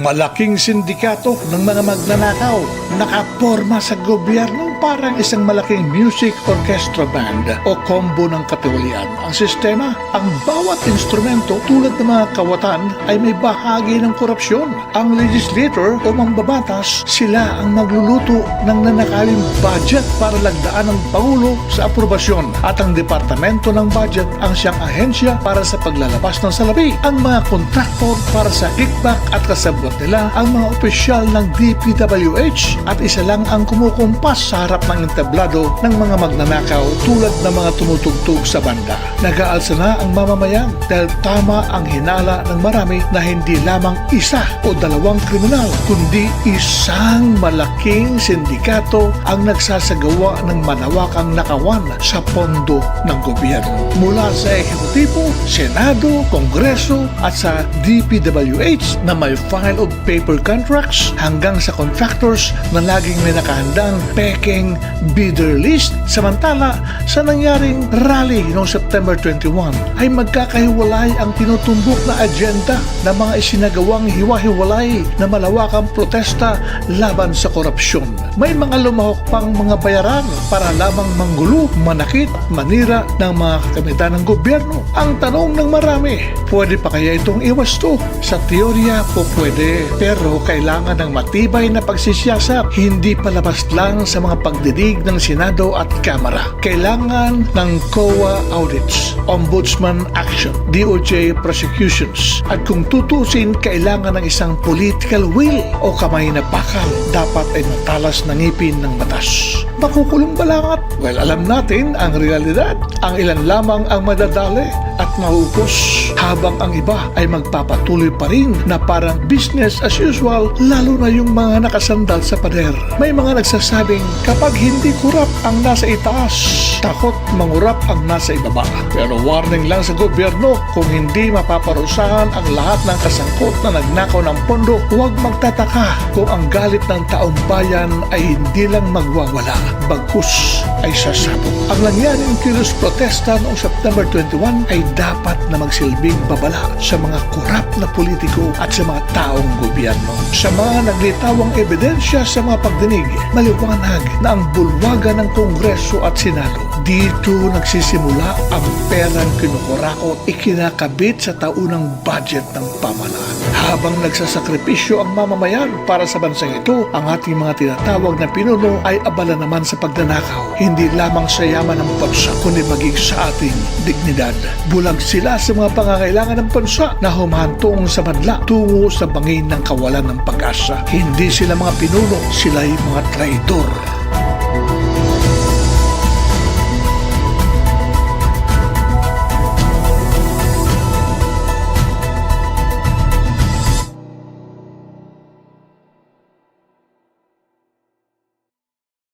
Malaking sindikato ng mga magnanakaw nakaporma sa gobyerno parang isang malaking music orchestra band o combo ng katiwalian. Ang sistema, ang bawat instrumento tulad ng mga kawatan ay may bahagi ng korupsyon. Ang legislator o mambabatas, sila ang magluluto ng nanakaling budget para lagdaan ng Pangulo sa aprobasyon at ang departamento ng budget ang siyang ahensya para sa paglalabas ng salapi. Ang mga kontraktor para sa kickback at kasabot nila ang mga opisyal ng DPWH at isa lang ang kumukumpas sa harap ng entablado ng mga magnanakaw tulad ng mga tumutugtog sa banda. Nag-aalsa na ang mamamayan dahil tama ang hinala ng marami na hindi lamang isa o dalawang kriminal kundi isang malaking sindikato ang nagsasagawa ng malawakang nakawan sa pondo ng gobyerno. Mula sa Ehekutibo, Senado, Kongreso at sa DPWH na may file of paper contracts hanggang sa contractors na laging may nakahandang pekeng bidder list. Samantala, sa nangyaring rally noong September 21 ay magkakahiwalay ang tinutumbok na agenda ng mga isinagawang hiwa-hiwalay na malawakang protesta laban sa korupsyon. May mga lumahok pang mga bayaran para lamang manggulo, manakit, manira ng mga kakamitan ng gobyerno. Ang tanong ng marami, pwede pa kaya itong iwasto? Sa teorya po pwede, pero kailangan ng matibay na pagsisiyasat, hindi palabas lang sa mga pagdidig ng Senado at Kamara. Kailangan ng COA audits, Ombudsman action, DOJ prosecutions, at kung tutusin, kailangan ng isang political will o kamay na bakal dapat ay matalas ng ngipin ng batas. Makukulong balangat? Well, alam natin ang realidad. Ang ilan lamang ang madadali at maupos habang ang iba ay magpapatuloy pa rin na parang business as usual, lalo na yung mga nakasandal sa pader. May mga nagsasabing kapag hindi kurap ang nasa itaas, takot mangurap ang nasa ibaba. Pero warning lang sa gobyerno, kung hindi mapaparusahan ang lahat ng kasangkot na nagnakaw ng pondo, huwag magtataka kung ang galit ng taong bayan ay hindi lang magwawala, bagkus ay sasabog. Ang nangyaring kilos protesta noong September 21 ay dapat na magsilbing babala sa mga korap na politiko at sa mga taong gobyerno. Sa mga naglitawang ebidensya sa mga pagdinig, maliwanag na ang bulwagan ng Kongreso at Senado. Dito nagsisimula ang perang kinukurakot ikinakabit sa taunang budget ng pamahalaan. Habang nagsasakripisyo ang mamamayan para sa bansang ito, ang ating mga tinatawag na pinuno ay abala naman sa pagnanakaw. Hindi lamang sa yaman ng bansa, kundi maging sa ating dignidad. Bulag sila sa mga pangangailangan ng bansa na humahantong sa madla tungo sa bangin ng kawalan ng pag-asa. Hindi sila mga pinuno, sila ay mga traidor.